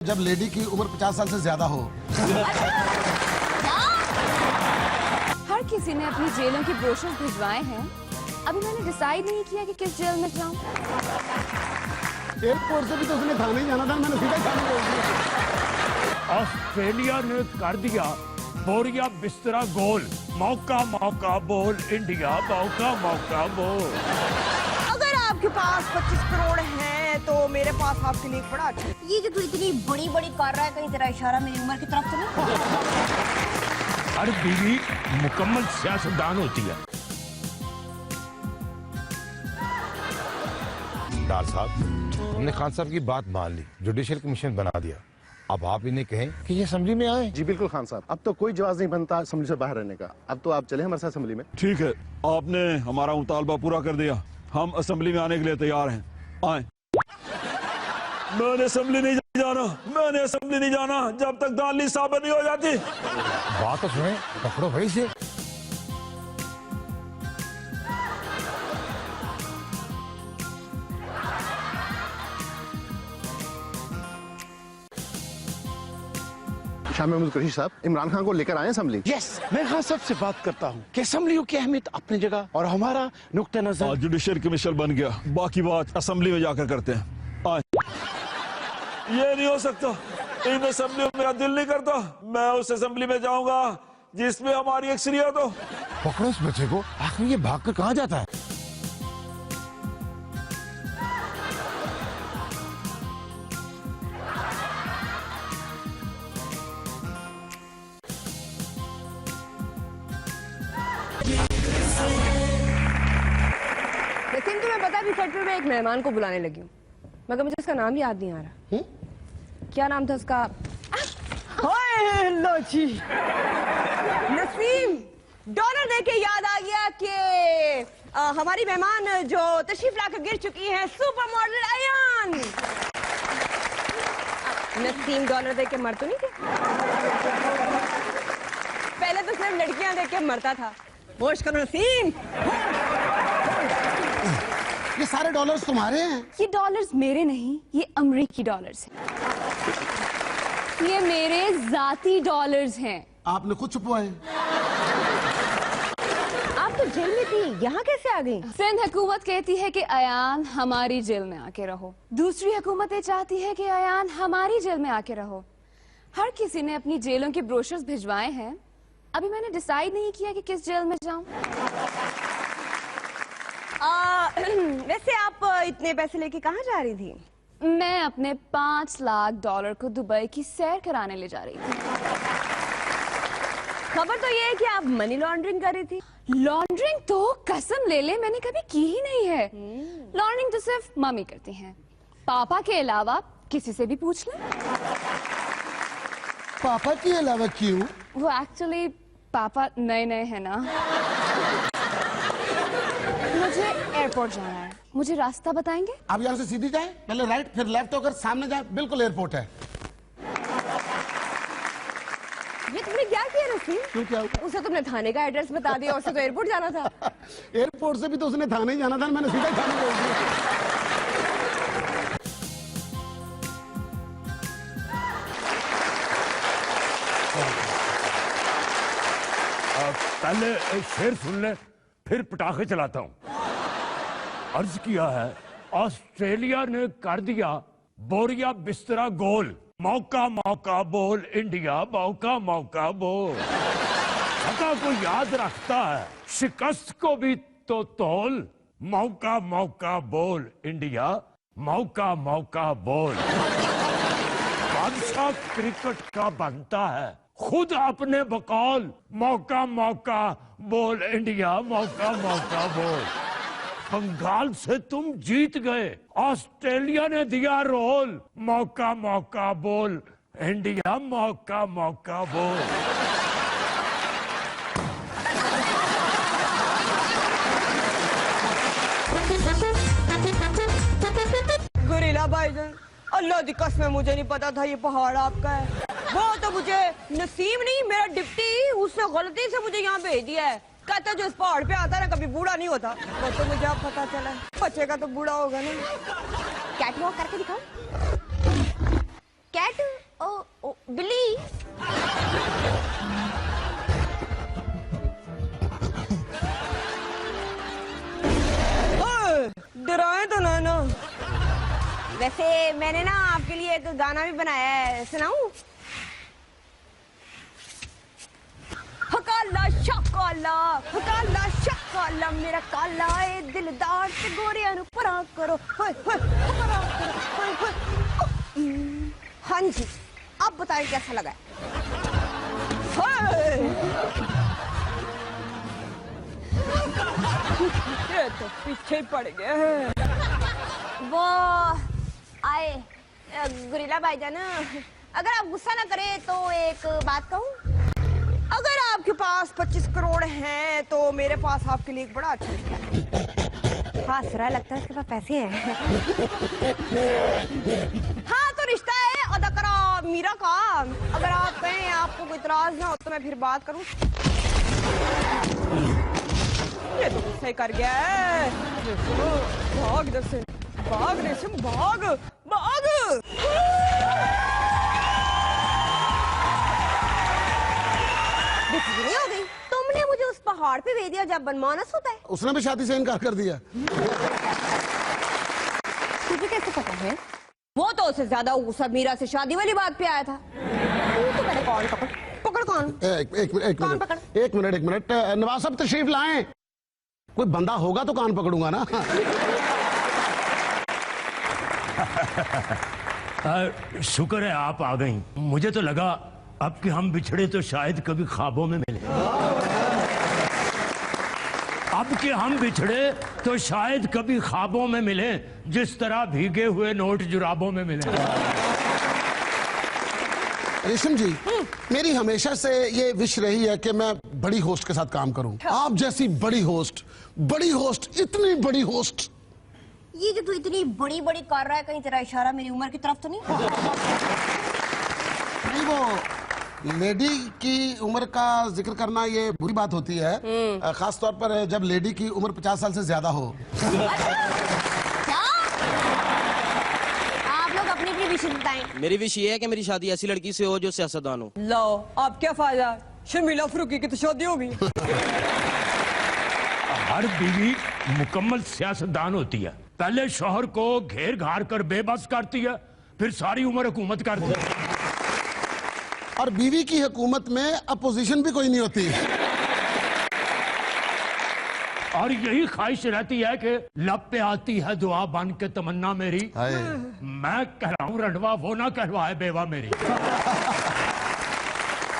जब लेडी की उम्र 50 साल से ज्यादा हो। हर किसी ने अपनी जेलों की ब्रोशर भिजवाए हैं। अभी मैंने डिसाइड नहीं किया कि किस जेल में जाऊं। एयरपोर्ट से भी तो उसने थाने जाना था, मैंने सीधा थाने बोल दिया। ऑस्ट्रेलिया ने कर दिया बोरिया बिस्तरा गोल। मौका मौका बोल इंडिया, मौका मौका बोल। अगर आपके पास 25 करोड़ हैं तो मेरे पास आपके लिए बड़ा अच्छा। ये जो तू इतनी बड़ी बड़ी कर रहा है, कहीं तेरा इशारा मेरी उम्र की तरफ तो नहीं? हर बीवी मुकम्मल सियासतदान होती है। डार साहब, हमने खान साहब की बात मान ली, जुडिशियल कमीशन बना दिया। अब आप इन्हें कहें कि ये असेंबली में आए। जी बिल्कुल खान साहब, अब तो कोई जवाब नहीं बनता असेंबली से बाहर रहने का। अब तो आप चले हमारे साथ असेंबली में। ठीक है, आपने हमारा मुतालबा पूरा कर दिया, हम असेंबली में आने के लिए तैयार हैं। आए। मैंने असेंबली नहीं जाना, मैंने असेंबली नहीं जाना जब तक दाली साबित नहीं हो जाती। बात तो सुने, पकड़ो भाई से। शामिर महमूद कुरैशी साहब, इमरान खान को लेकर आए असेंबली। यस, मैं खान साहब से बात करता हूँ कि असेंबलियों की अहमियत अपनी जगह और हमारा नुक्ता नजर। जुडिशियल कमीशन बन गया, बाकी बात असेंबली में जाकर करते हैं। आए। ये नहीं हो सकता, इन असेंबली में मेरा दिल नहीं करता। मैं उस असेंबली में जाऊंगा जिसमें हमारी अक्सरियत हो। पकड़ो इस बच्चे को, आखिर ये भागकर कहाँ जाता है? लेकिन तुम्हें पता भी फैक्ट्री में एक मेहमान को बुलाने लगी हूँ, मगर मुझे उसका नाम याद नहीं आ रहा। क्या नाम था उसका? लो जी, नसीम। डॉलर देके याद आ गया कि हमारी मेहमान जो तशरीफ लाकर गिर चुकी है, super model Ayyan. Naseem dollar देके मर तो नहीं थे? पहले तो सिर्फ लड़कियां देके मरता था। होश करो नसीम। ये सारे डॉलर्स तुम्हारे हैं? ये डॉलर्स मेरे नहीं, ये अमेरिकी डॉलर्स हैं। ये मेरे जाती डॉलर्स हैं। आपने खुद छुपवाए? आप तो जेल में थी, यहाँ कैसे आ गई? सिंध हुकूमत कहती है कि अयान हमारी जेल में आके रहो, दूसरी हुकूमतें चाहती है कि अयान हमारी जेल में आके रहो। हर किसी ने अपनी जेलों के ब्रोशर्स भिजवाए हैं। अभी मैंने डिसाइड नहीं किया कि किस जेल में जाऊं। वैसे आप इतने पैसे लेके कहाँ जा रही थी? मैं अपने 5 लाख डॉलर को दुबई की सैर कराने ले जा रही थी। खबर तो ये है कि आप मनी लॉन्ड्रिंग कर रही थी। लॉन्ड्रिंग तो कसम ले ले मैंने कभी की ही नहीं है। लॉन्ड्रिंग तो सिर्फ मम्मी करती हैं, पापा के अलावा किसी से भी पूछ ले। पापा के अलावा क्यों? वो एक्चुअली पापा नए नए हैं ना। मुझे एयरपोर्ट जाना है, मुझे रास्ता बताएंगे? आप यहाँ से सीधी जाए, पहले राइट फिर लेफ्ट होकर सामने जाए, बिल्कुल एयरपोर्ट है। ये तुमने क्या किया नसीम? क्यों क्या? उसे तुमने थाने का एड्रेस बता दिया, उसे तो एयरपोर्ट जाना था। एयरपोर्ट से भी तो उसने थाने जाना था, मैंने सीधा थाने बोल दिया। पहले शेर सुन ले, फिर पटाखे चलाता हूँ। अर्ज किया है, ऑस्ट्रेलिया ने कर दिया बोरिया बिस्तरा गोल। मौका मौका बोल इंडिया, मौका मौका बोल। सका को याद रखता है, शिकस्त को भी तो तोल। मौका मौका बोल इंडिया, मौका मौका बोल। बादशाह क्रिकेट का बनता है, खुद अपने बकौल। मौका मौका बोल इंडिया, मौका मौका बोल। बंगाल से तुम जीत गए, ऑस्ट्रेलिया ने दिया रोल। मौका मौका बोल इंडिया, मौका मौका बोल। गुरीला भाईजान, अल्लाह की कसम मुझे नहीं पता था ये पहाड़ आपका है। वो तो मुझे नसीम नहीं, मेरा डिप्टी, उसने गलती से मुझे यहाँ भेज दिया है। कहता जो इस पहाड़ पे आता है ना कभी बूढ़ा नहीं होता। वो तो मुझे अब पता चला, बच्चे का तो बूढ़ा होगा ना। कैटवॉक करके दिखाओ। कैट? ओ बिल्ली? डराए तो ना। वैसे मैंने ना आपके लिए एक गाना भी बनाया है, सुनाऊं? हकाला शकाला, हकाला शकाला, मेरा काला ए दिलदार ते गोरिया नु परा करो, होय होय परा करो, होय होय। हाँ जी, अब बताएं कैसा लगा? ये तो पीछे ही पड़ गया है। वो आए गुरीला भाईजान, अगर आप गुस्सा ना करें तो एक बात कहूं? अगर आपके पास 25 करोड़ हैं तो मेरे पास आपके लिए एक बड़ा अच्छा रिश्ता है। हाँ, सुरा लगता है उसके पास पैसे हैं। हाँ तो रिश्ता है अदाकारा मीरा का। अगर आप कहें आपको कोई इतराज ना हो तो मैं फिर बात करूं। ये तो सही कर गया है। भाग इधर से, भाग रेशम, भाग भाग। नहीं हो गई, तुमने मुझे उस पहाड़ पे भेज दिया जब बनमानस होता है। उसने भी शादी से इनकार कर दिया। तुझे कैसे पता है? वो तो उससे ज्यादा गुस्सा मीरा से शादी वाली बात पे आया था। तू तो मैंने कौन पकड़ पकड़ कौन? एक मिनट नवाब साहब तशरीफ लाएं। कोई बंदा होगा तो कान पकड़ूंगा ना। शुक्र है आप आ गई। मुझे तो लगा अब कि हम बिछड़े तो शायद कभी ख्वाबों में मिले। अब कि हम बिछड़े तो शायद कभी ख्वाबों में मिले, जिस तरह भीगे हुए नोट जुराबों में मिले। रेशम जी, मेरी हमेशा से ये विश रही है कि मैं बड़ी होस्ट के साथ काम करूं। आप जैसी बड़ी होस्ट, इतनी बड़ी होस्ट। ये जो तू इतनी बड़ी बड़ी कर रहा है, कहीं तेरा इशारा मेरी उम्र की तरफ तो नहीं? नहीं, वो लेडी की उम्र का जिक्र करना ये बुरी बात होती है, खास तौर पर जब लेडी की उम्र 50 साल से ज्यादा हो। क्या? आप लोग अपनी अपनी विश बताएं। मेरी विश ये है कि मेरी शादी ऐसी लड़की से हो जो सियासतदान हो। लो, अब क्या फायदा? शर्मिला फरूकी की तो शादी होगी। हर बीवी मुकम्मल सियासतदान होती है। पहले शौहर को घेर घार कर बेबस करती है, फिर सारी उम्र हुकूमत करती है। और बीवी की हुकूमत में अपोजिशन भी कोई नहीं होती। और यही ख्वाहिश रहती है कि लब पे आती है दुआ बन के तमन्ना मेरी, मैं कहलाऊं रंडवा, वो ना कहलवाए बेवा मेरी।